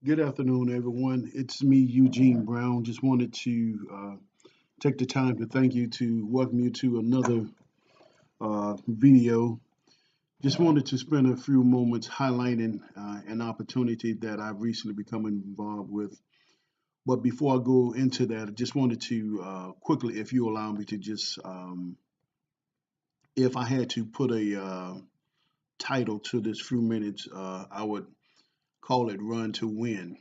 Good afternoon, everyone. It's me, Eugene Brown. Just wanted to take the time to thank you to welcome you to another video. Just wanted to spend a few moments highlighting an opportunity that I've recently become involved with. But before I go into that, I just wanted to quickly, if you allow me to just, if I had to put a title to this few minutes, I would call it Run to Win.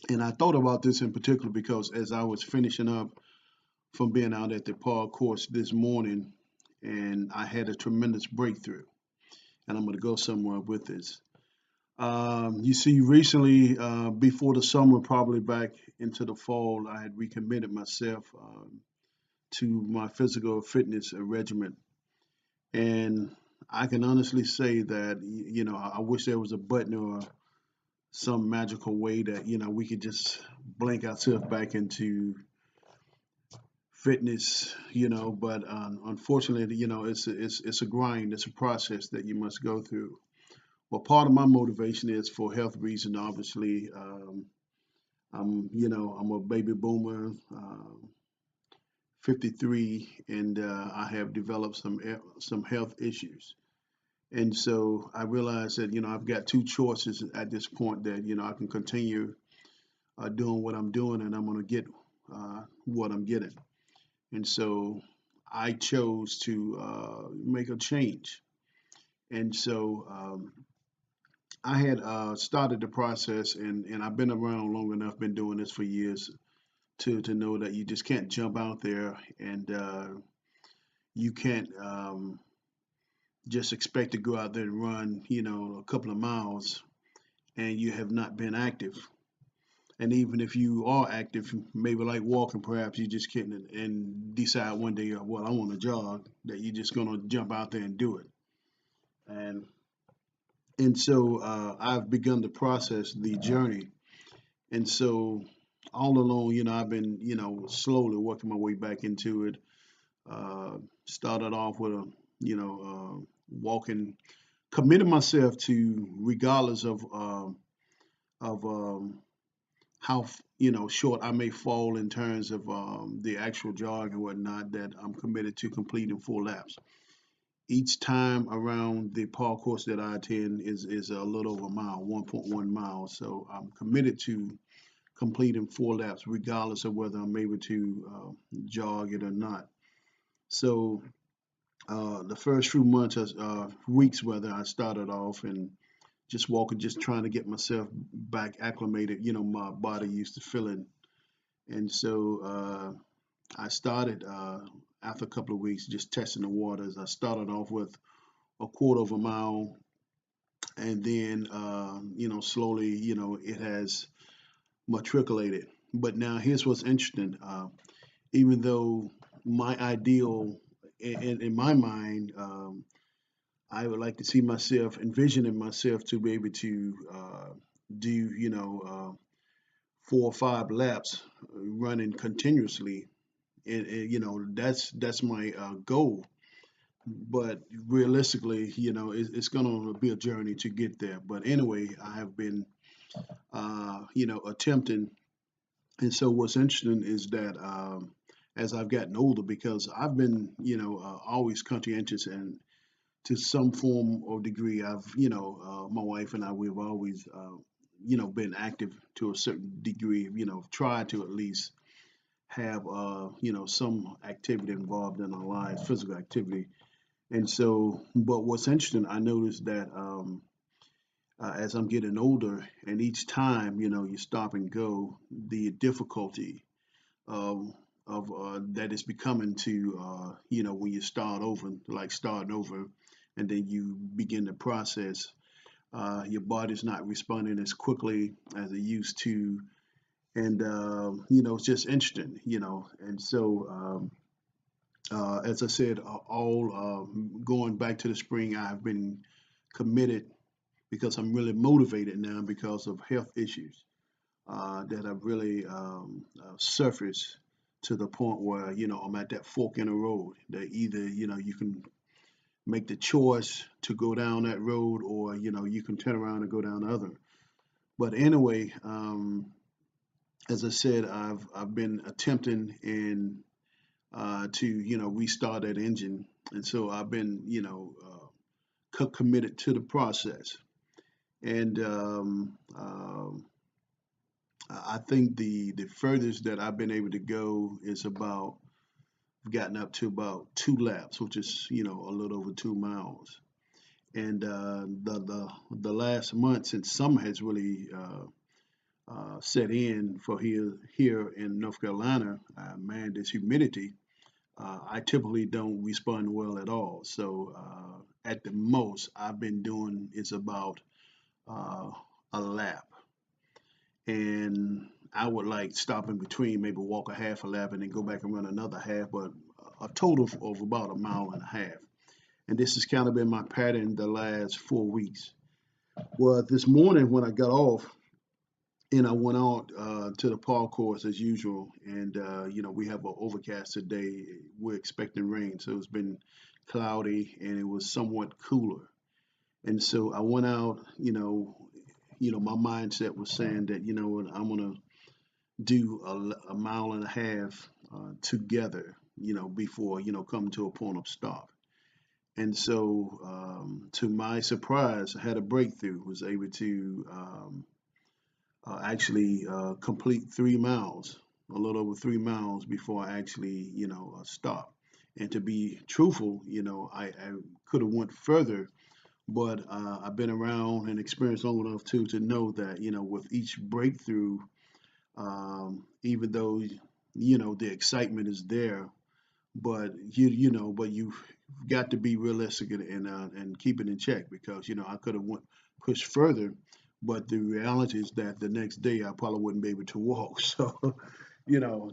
And I thought about this in particular because as I was finishing up from being out at the park course this morning, and I had a tremendous breakthrough. And I'm going to go somewhere with this. You see, recently, before the summer, probably back into the fall, I had recommitted myself to my physical fitness regimen. And I can honestly say that, I wish there was a button or some magical way that, we could just blink ourselves back into fitness, but unfortunately, it's a grind, it's a process that you must go through. Well, part of my motivation is for health reasons. Obviously, I'm a baby boomer, 53, and I have developed some health issues. And so I realized that I've got two choices at this point that I can continue doing what I'm doing, and I'm going to get what I'm getting. And so I chose to make a change. And so I had started the process, and I've been around long enough, been doing this for years, to know that you just can't jump out there and you can't just expect to go out there and run, a couple of miles and you have not been active. And even if you are active, maybe like walking, perhaps you just can't and decide one day, well, I want to jog, that you're just going to jump out there and do it. And and so I've begun the process, the journey. And so all along, I've been, slowly working my way back into it. Started off with walking, committed myself to, regardless of how short I may fall in terms of the actual jog and whatnot, that I'm committed to completing 4 laps. Each time around the park course that I attend is a little over a mile, 1.1 miles. So I'm committed to completing 4 laps, regardless of whether I'm able to jog it or not. So the first few months, weeks, whether I started off and just walking, just trying to get myself back acclimated. My body used to feeling, and so I started after a couple of weeks just testing the waters. I started off with a quarter of a mile, and then slowly, it has matriculated. But now here's what's interesting. Even though my ideal in my mind, I would like to see myself envisioning myself to be able to do 4 or 5 laps running continuously, and that's my goal. But realistically, it's going to be a journey to get there. But anyway, I have been attempting. And so what's interesting is that as I've gotten older, because I've been always conscientious and to some form or degree, my wife and I, we've always, been active to a certain degree, tried to at least have, some activity involved in our lives, physical activity. And so, but what's interesting, I noticed that as I'm getting older and each time, you stop and go, the difficulty of, that is becoming to, when you start over, like starting over, and then you begin the process, your body's not responding as quickly as it used to, and it's just interesting, and so as I said, all going back to the spring, I've been committed because I'm really motivated now because of health issues that have really surfaced to the point where I'm at that fork in the road that either you can make the choice to go down that road or you can turn around and go down the other. But anyway, as I said, I've been attempting and to restart that engine, and so I've been committed to the process. And I think the furthest that I've been able to go is about I've gotten up to about 2 laps, which is a little over 2 miles. And the last month, since summer has really set in for here in North Carolina, man, this humidity, I typically don't respond well at all. So at the most, I've been doing is about uh, a lap, and I would like stop in between, maybe walk a half a lap and then go back and run another half, but a total of about a mile and a half. And this has kind of been my pattern the last 4 weeks. Well, this morning when I got off and I went out to the park course as usual, and we have an overcast today. We're expecting rain, so it's been cloudy and it was somewhat cooler. And so I went out. My mindset was saying that I'm gonna do a mile and a half together, before coming to a point of stop. And so, to my surprise, I had a breakthrough. Was able to actually complete 3 miles, a little over 3 miles before I actually, stopped. And to be truthful, I could have went further, but I've been around and experienced long enough too to know that with each breakthrough, even though the excitement is there, but but you've got to be realistic and keep it in check, because I could have went pushed further, but the reality is that the next day I probably wouldn't be able to walk. So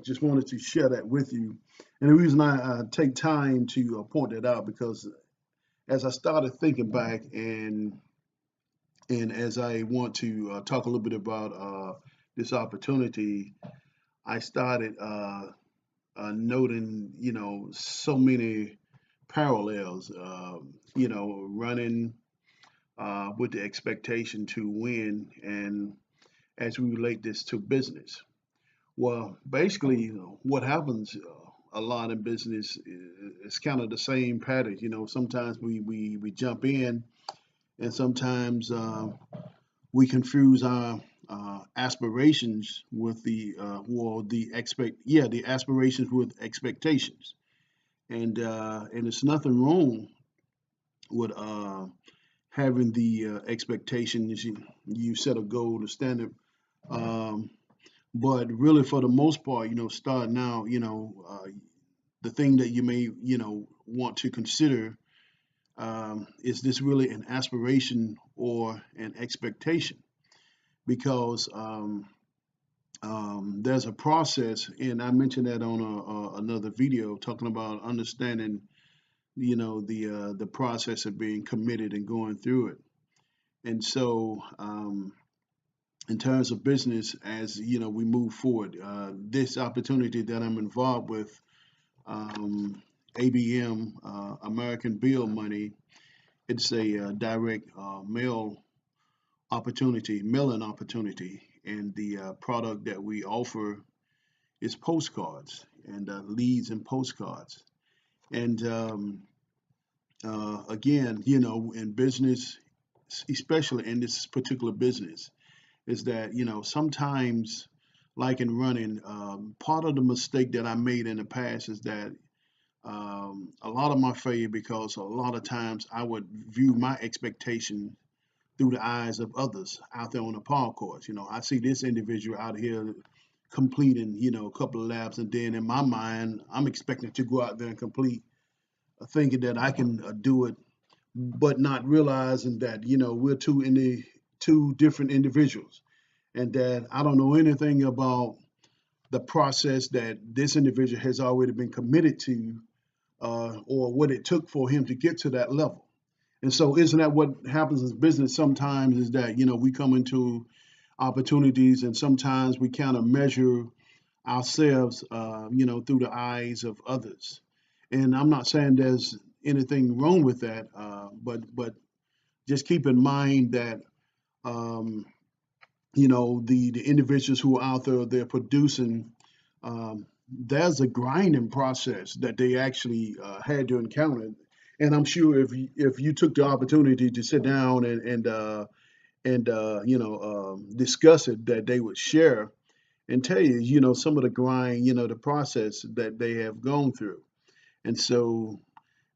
just wanted to share that with you. And the reason I take time to point that out, because as I started thinking back, and as I want to talk a little bit about this opportunity, I started noting, so many parallels, running with the expectation to win, and as we relate this to business. Well, basically, what happens a lot in business is kind of the same pattern. Sometimes we jump in, and sometimes we confuse our aspirations with the aspirations with expectations. And it's nothing wrong with having the expectations. You set a goal, a standard, um, but really for the most part, starting out, the thing that you may want to consider, is this really an aspiration or an expectation? Because there's a process, and I mentioned that on another video, talking about understanding, the process of being committed and going through it. And so, in terms of business, as we move forward, this opportunity that I'm involved with, ABM, American Bill Money, it's a direct mail opportunity, mail-in opportunity, and the product that we offer is postcards and leads and postcards. And again, in business, especially in this particular business, is that sometimes, like in running, part of the mistake that I made in the past is that a lot of my failure, because a lot of times I would view my expectation through the eyes of others out there on the park course. I see this individual out here completing, a couple of laps, and then in my mind, I'm expecting to go out there and complete, thinking that I can do it, but not realizing that we're two different individuals, and that I don't know anything about the process that this individual has already been committed to, or what it took for him to get to that level. And so, isn't that what happens in business sometimes? Is that we come into opportunities, and sometimes we kind of measure ourselves, through the eyes of others. And I'm not saying there's anything wrong with that, but just keep in mind that um, the individuals who are out there, they're producing. Um, there's a grinding process that they actually had to encounter, and I'm sure if you took the opportunity to sit down and discuss it, that they would share and tell you, some of the grind, the process that they have gone through. And so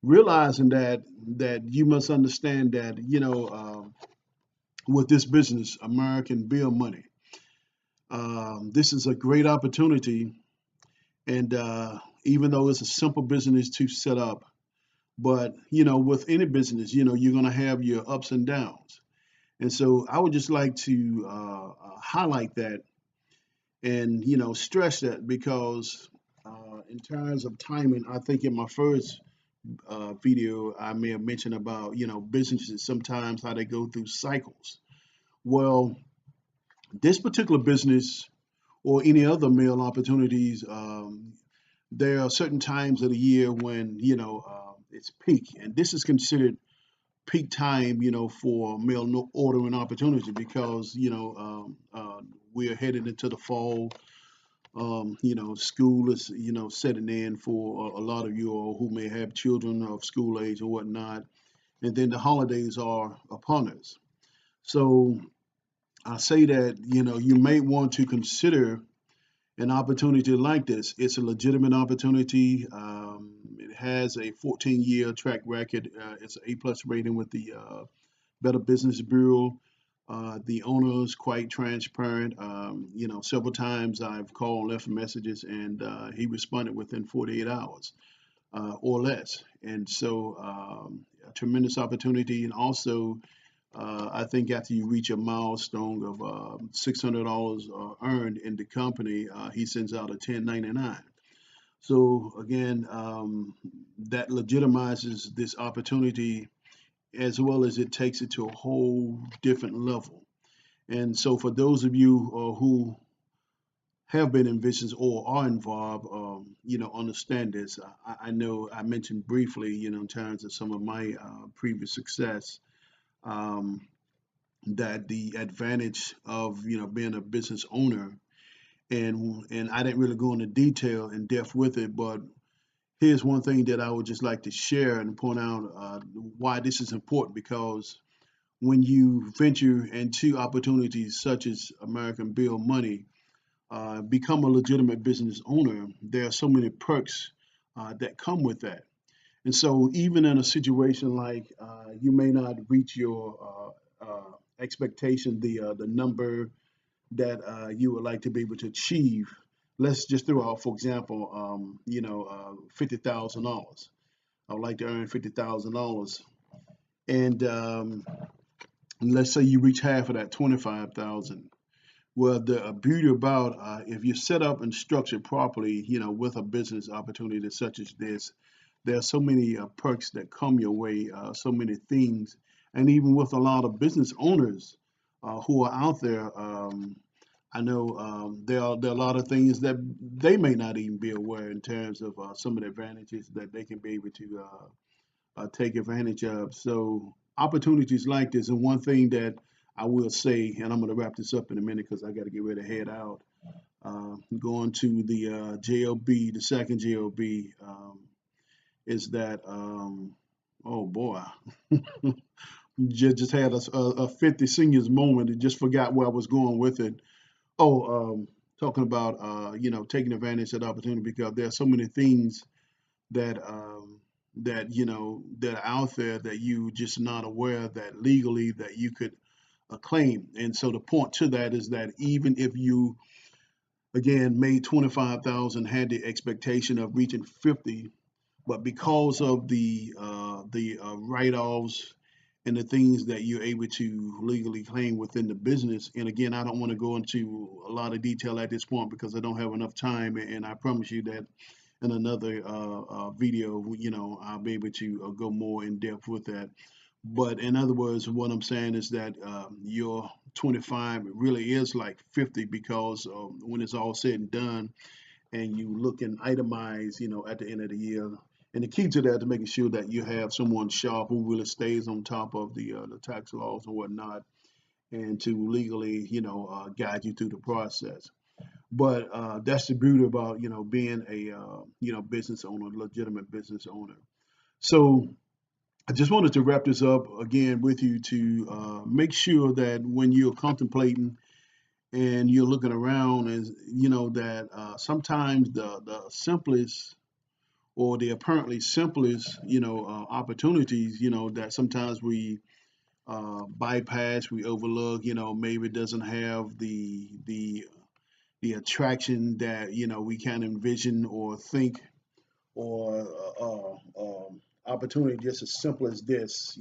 realizing that you must understand that, with this business, American Bill Money, this is a great opportunity. And even though it's a simple business to set up, but with any business, you're going to have your ups and downs. And so I would just like to highlight that and stress that because in terms of timing, I think in my first video I may have mentioned about businesses sometimes how they go through cycles. Well, this particular business or any other mail opportunities, there are certain times of the year when it's peak, and this is considered peak time, for mail ordering opportunity because we're headed into the fall. School is setting in for a lot of you all who may have children of school age or whatnot, and then the holidays are upon us. So I say that you may want to consider an opportunity like this. It's a legitimate opportunity. It has a 14-year track record. It's an A+ rating with the Better Business Bureau. The owner is quite transparent. Several times I've called, left messages, and he responded within 48 hours or less. And so, a tremendous opportunity. And also, I think after you reach a milestone of $600 earned in the company, he sends out a 1099. So again, that legitimizes this opportunity as well as it takes it to a whole different level. And so for those of you who have been in business or are involved, understand this. I know I mentioned briefly, in terms of some of my previous success. Um, that the advantage of being a business owner, and I didn't really go into detail in depth with it, but here's one thing that I would just like to share and point out why this is important, because when you venture into opportunities such as American Bill Money, become a legitimate business owner, there are so many perks that come with that. And so even in a situation like you may not reach your expectation, the number that you would like to be able to achieve. Let's just throw out, for example, $50,000. I would like to earn $50,000, and let's say you reach half of that, 25,000. Well, the beauty about if you're set up and structured properly, with a business opportunity such as this, there are so many perks that come your way, so many things, and even with a lot of business owners who are out there, I know there are a lot of things that they may not even be aware in terms of some of the advantages that they can be able to take advantage of. So opportunities like this, and one thing that I will say, and I'm going to wrap this up in a minute because I got to get ready to head out. Going to the JLB, the second JLB, is that oh boy, just had a 50 seniors moment and just forgot where I was going with it. Oh, talking about taking advantage of the opportunity because there are so many things that that are out there that you just not aware that legally that you could claim. And so the point to that is that even if you again made 25,000, had the expectation of reaching 50, but because of the write-offs and the things that you're able to legally claim within the business. And again, I don't want to go into a lot of detail at this point because I don't have enough time. And I promise you that in another video, I'll be able to go more in depth with that. But in other words, what I'm saying is that your 25 really is like 50 because when it's all said and done, and you look and itemize, at the end of the year. And the key to that is making sure that you have someone sharp who really stays on top of the tax laws and whatnot. and to legally, guide you through the process. But that's the beauty about, being a, business owner, legitimate business owner. So I just wanted to wrap this up again with you to make sure that when you're contemplating and you're looking around, is that sometimes the simplest or the apparently simplest opportunities that sometimes we bypass, we overlook, maybe it doesn't have the attraction that we can envision or think, or opportunity just as simple as this,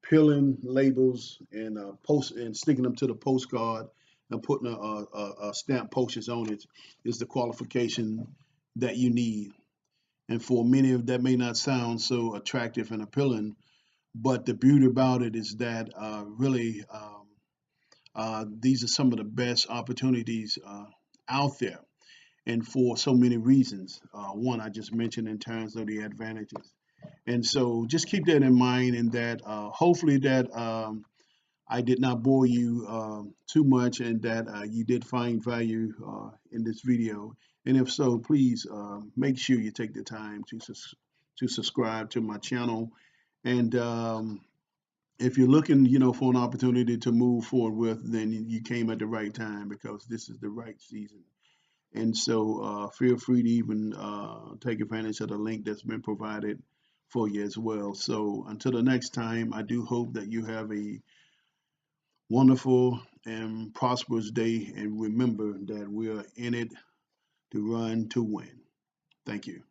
peeling labels and post and sticking them to the postcard and putting a stamp postage on it is the qualification that you need. And for many of that may not sound so attractive and appealing, but the beauty about it is that really these are some of the best opportunities out there, and for so many reasons. One I just mentioned in terms of the advantages. And so just keep that in mind, and that hopefully that I did not bore you too much, and that you did find value in this video. And if so, please make sure you take the time to subscribe to my channel. And if you're looking, for an opportunity to move forward with, then you came at the right time, because this is the right season. And so feel free to even take advantage of the link that's been provided for you as well. So until the next time, I do hope that you have a wonderful and prosperous day. And remember that we are in it to run to win. Thank you.